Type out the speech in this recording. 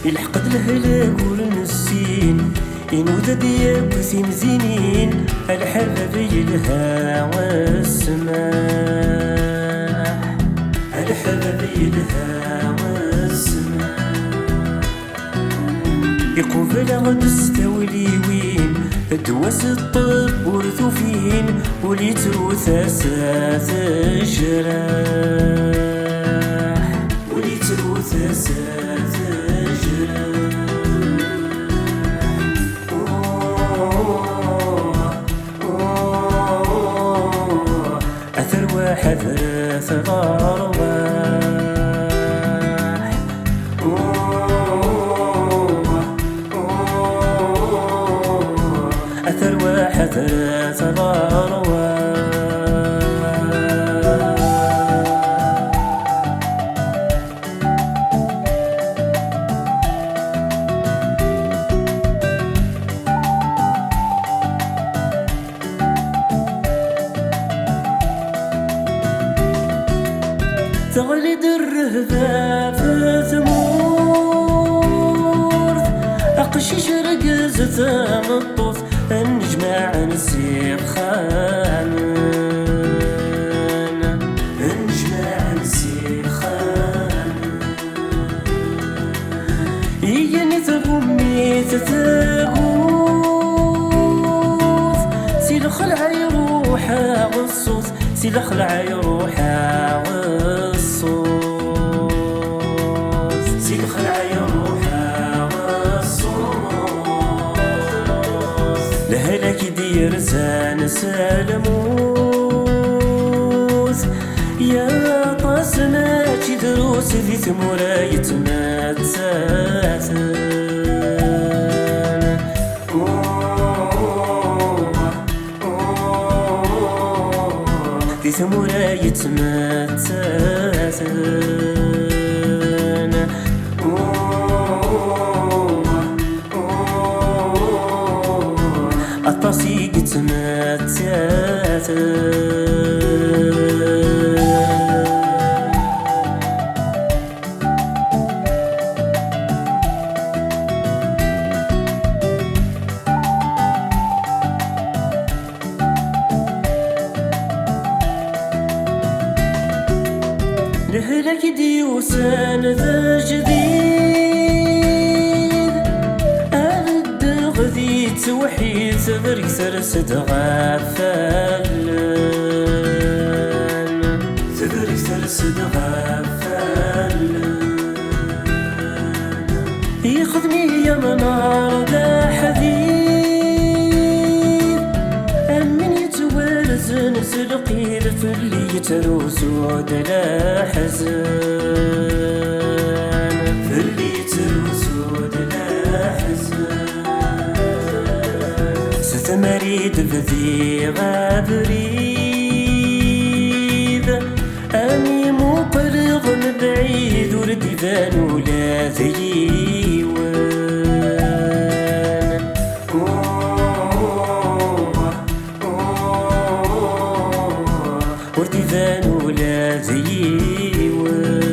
الحقد الهلاك والنسين ينوذ دياب وسيم زينين الحباب يلهى والسماح الحباب يلهى والسماح يقبل غد استولي وين الدواس الطب ورثو فين وليترو ثاسات الجراح وليترو ثاسات أثر واحد ثغار واح أثر واحد ثغار واح تغلد الرهبة في ثمورث أقشيش رقزت من الطوف النجمع نسيب خانن النجمع نسيب خانن يجني تغمي تتغوث سيل خلع يروحا والصوت سيل خلع يروحا سيل خلع يروحا والصوت لهلاك دير زان سالموث يا طاسناتي دروس ذي ثمورا يتمتساتن ذي ثمورا يتمتساتن الطاسي يتمتساتن لهلاك ديوسان ذا جديد أبد غذي توحيد ثبرك سرسد غفالن ثبرك سرسد غفالن يخدمي يا منار ذا حديد أمن يتوالزن سلقيد في اللي يتروسو دلا حزن في اللي يتروسو دلا حزن ستمريد بذي غابريد أمي مقرض من بعيد ورد يبان ولا ذيوان ورد يبان ولا ذيوان